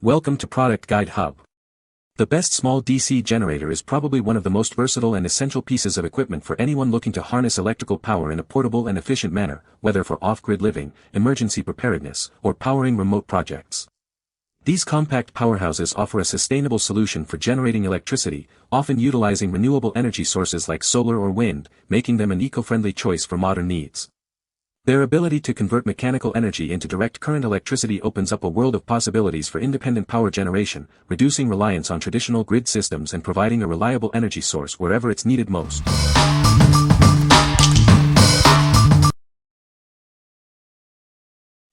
Welcome to Product Guide Hub. The best small DC generator is probably one of the most versatile and essential pieces of equipment for anyone looking to harness electrical power in a portable and efficient manner, whether for off-grid living, emergency preparedness, or powering remote projects. These compact powerhouses offer a sustainable solution for generating electricity, often utilizing renewable energy sources like solar or wind, making them an eco-friendly choice for modern needs. Their ability to convert mechanical energy into direct current electricity opens up a world of possibilities for independent power generation, reducing reliance on traditional grid systems and providing a reliable energy source wherever it's needed most.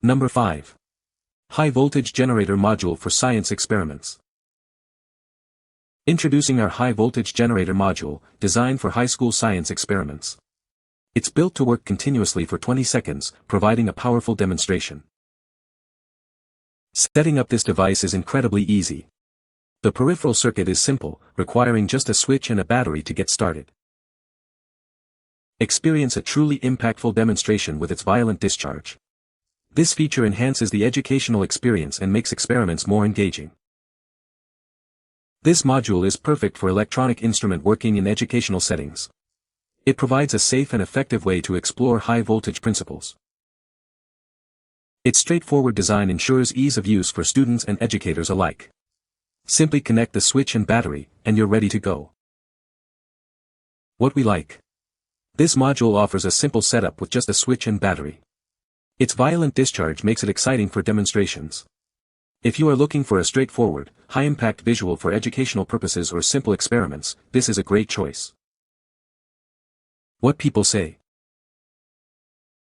Number 5. High Voltage Generator Module for Science Experiments. Introducing our High Voltage Generator Module, designed for high school science experiments. It's built to work continuously for 20 seconds, providing a powerful demonstration. Setting up this device is incredibly easy. The peripheral circuit is simple, requiring just a switch and a battery to get started. Experience a truly impactful demonstration with its violent discharge. This feature enhances the educational experience and makes experiments more engaging. This module is perfect for electronic instrument working in educational settings. It provides a safe and effective way to explore high-voltage principles. Its straightforward design ensures ease of use for students and educators alike. Simply connect the switch and battery, and you're ready to go. What we like. This module offers a simple setup with just a switch and battery. Its violent discharge makes it exciting for demonstrations. If you are looking for a straightforward, high-impact visual for educational purposes or simple experiments, this is a great choice. What people say.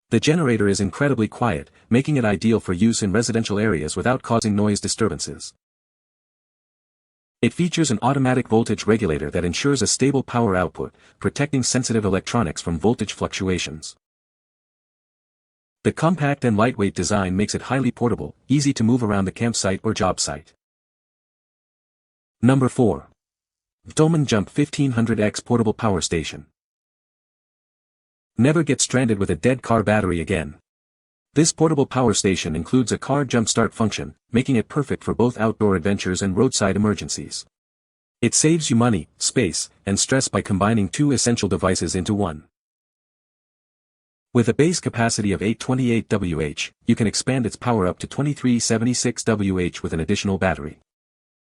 The generator is incredibly quiet, making it ideal for use in residential areas without causing noise disturbances. It features an automatic voltage regulator that ensures a stable power output, protecting sensitive electronics from voltage fluctuations. The compact and lightweight design makes it highly portable, easy to move around the campsite or job site. Number 4. VTOMAN Jump 1500X Portable Power Station. Never get stranded with a dead car battery again. This portable power station includes a car jump-start function, making it perfect for both outdoor adventures and roadside emergencies. It saves you money, space, and stress by combining two essential devices into one. With a base capacity of 828 Wh, you can expand its power up to 2376 Wh with an additional battery.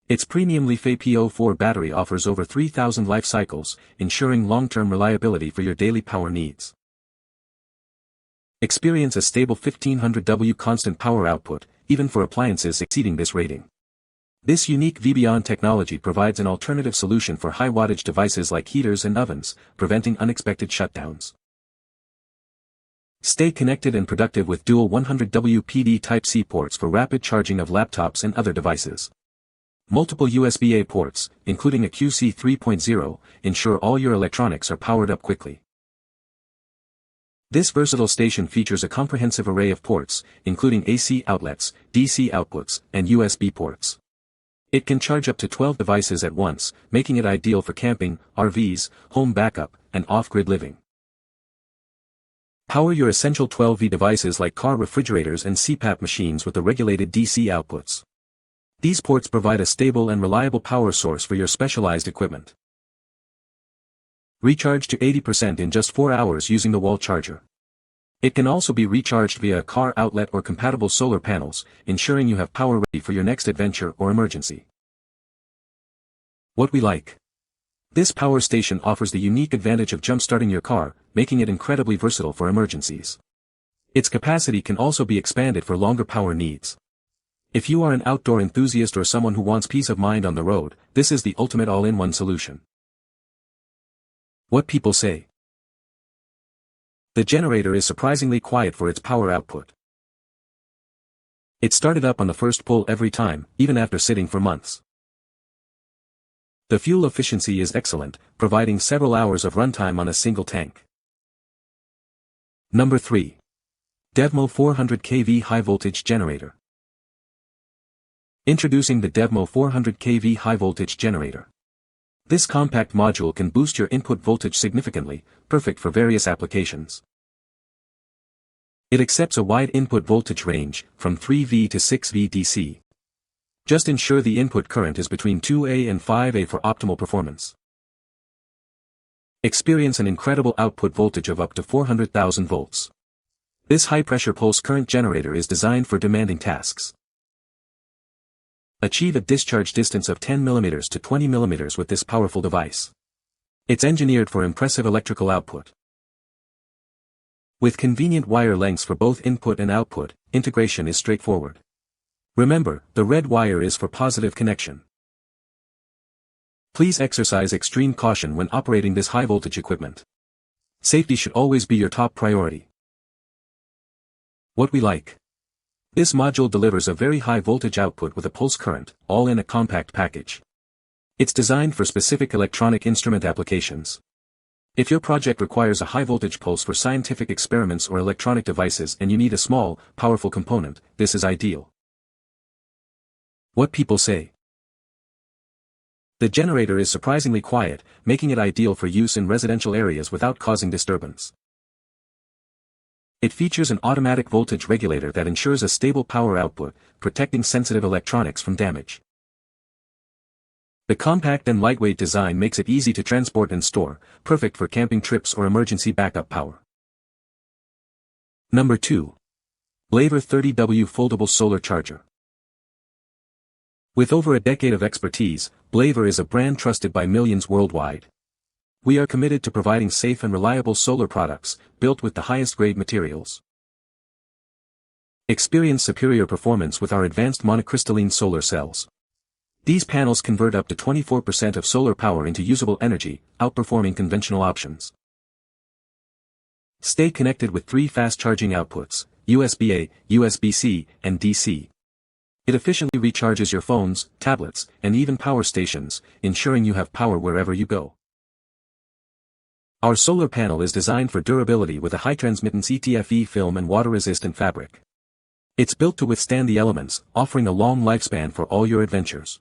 Its premium LiFePO4 battery offers over 3,000 life cycles, ensuring long-term reliability for your daily power needs. Experience a stable 1500 W constant power output, even for appliances exceeding this rating. This unique VBON technology provides an alternative solution for high-wattage devices like heaters and ovens, preventing unexpected shutdowns. Stay connected and productive with dual 100W PD Type-C ports for rapid charging of laptops and other devices. Multiple USB-A ports, including a QC 3.0, ensure all your electronics are powered up quickly. This versatile station features a comprehensive array of ports, including AC outlets, DC outputs, and USB ports. It can charge up to 12 devices at once, making it ideal for camping, RVs, home backup, and off-grid living. Power your essential 12V devices like car refrigerators and CPAP machines with the regulated DC outputs. These ports provide a stable and reliable power source for your specialized equipment. Recharge to 80% in just 4 hours using the wall charger. It can also be recharged via a car outlet or compatible solar panels, ensuring you have power ready for your next adventure or emergency. What we like. This power station offers the unique advantage of jump-starting your car, making it incredibly versatile for emergencies. Its capacity can also be expanded for longer power needs. If you are an outdoor enthusiast or someone who wants peace of mind on the road, this is the ultimate all-in-one solution. What people say. The generator is surprisingly quiet for its power output. It started up on the first pull every time, even after sitting for months. The fuel efficiency is excellent, providing several hours of runtime on a single tank. Number 3. DEVMO 400 kV High Voltage Generator. Introducing the DEVMO 400 kV High Voltage Generator. This compact module can boost your input voltage significantly, perfect for various applications. It accepts a wide input voltage range, from 3V to 6V DC. Just ensure the input current is between 2A and 5A for optimal performance. Experience an incredible output voltage of up to 400,000 volts. This high-pressure pulse current generator is designed for demanding tasks. Achieve a discharge distance of 10 mm to 20 mm with this powerful device. It's engineered for impressive electrical output. With convenient wire lengths for both input and output, integration is straightforward. Remember, the red wire is for positive connection. Please exercise extreme caution when operating this high-voltage equipment. Safety should always be your top priority. What we like. This module delivers a very high voltage output with a pulse current, all in a compact package. It's designed for specific electronic instrument applications. If your project requires a high voltage pulse for scientific experiments or electronic devices and you need a small, powerful component, this is ideal. What people say. The generator is surprisingly quiet, making it ideal for use in residential areas without causing disturbance. It features an automatic voltage regulator that ensures a stable power output, protecting sensitive electronics from damage. The compact and lightweight design makes it easy to transport and store, perfect for camping trips or emergency backup power. Number 2. BLAVOR 30W Foldable Solar Charger. With over a decade of expertise, BLAVOR is a brand trusted by millions worldwide. We are committed to providing safe and reliable solar products, built with the highest grade materials. Experience superior performance with our advanced monocrystalline solar cells. These panels convert up to 24% of solar power into usable energy, outperforming conventional options. Stay connected with 3 fast charging outputs, USB-A, USB-C, and DC. It efficiently recharges your phones, tablets, and even power stations, ensuring you have power wherever you go. Our solar panel is designed for durability with a high transmittance ETFE film and water-resistant fabric. It's built to withstand the elements, offering a long lifespan for all your adventures.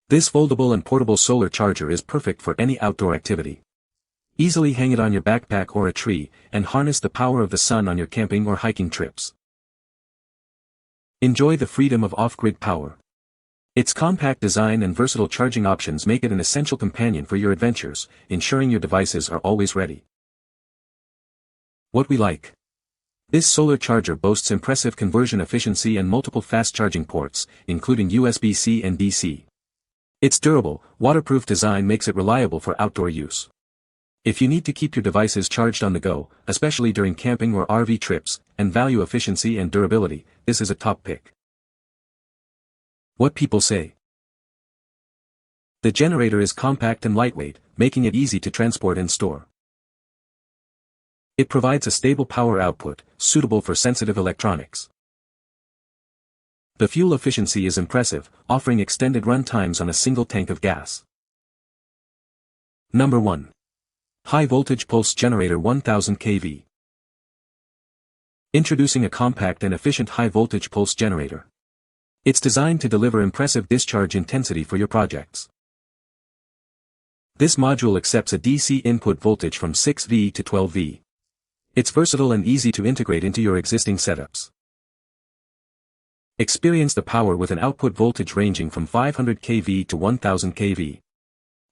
This foldable and portable solar charger is perfect for any outdoor activity. Easily hang it on your backpack or a tree, and harness the power of the sun on your camping or hiking trips. Enjoy the freedom of off-grid power. Its compact design and versatile charging options make it an essential companion for your adventures, ensuring your devices are always ready. What we like. This solar charger boasts impressive conversion efficiency and multiple fast charging ports, including USB-C and DC. Its durable, waterproof design makes it reliable for outdoor use. If you need to keep your devices charged on the go, especially during camping or RV trips, and value efficiency and durability, this is a top pick. What people say. The generator is compact and lightweight, making it easy to transport and store. It provides a stable power output, suitable for sensitive electronics. The fuel efficiency is impressive, offering extended run times on a single tank of gas. Number 1. High Voltage Pulse Generator 1000 kV. Introducing a compact and efficient high-voltage pulse generator. It's designed to deliver impressive discharge intensity for your projects. This module accepts a DC input voltage from 6V to 12V. It's versatile and easy to integrate into your existing setups. Experience the power with an output voltage ranging from 500 kV to 1000 kV.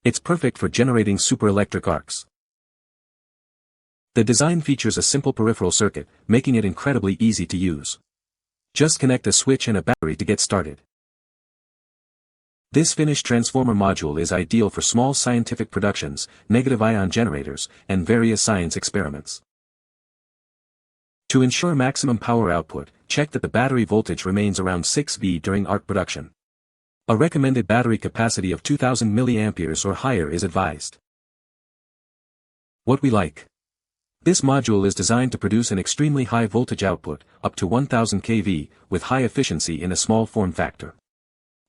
It's perfect for generating superelectric arcs. The design features a simple peripheral circuit, making it incredibly easy to use. Just connect a switch and a battery to get started. This finished transformer module is ideal for small scientific productions, negative ion generators, and various science experiments. To ensure maximum power output, check that the battery voltage remains around 6V during arc production. A recommended battery capacity of 2000 mAh or higher is advised. What we like. This module is designed to produce an extremely high voltage output, up to 1000 kV, with high efficiency in a small form factor.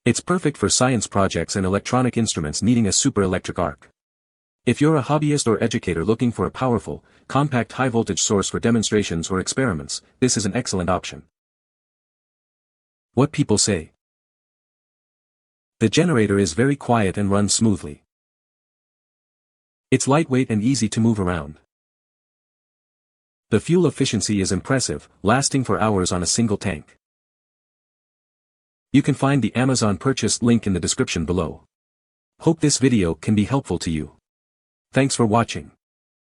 It's perfect for science projects and electronic instruments needing a superelectric arc. If you're a hobbyist or educator looking for a powerful, compact high-voltage source for demonstrations or experiments, this is an excellent option. What people say. The generator is very quiet and runs smoothly. It's lightweight and easy to move around. The fuel efficiency is impressive, lasting for hours on a single tank. You can find the Amazon purchase link in the description below. Hope this video can be helpful to you. Thanks for watching.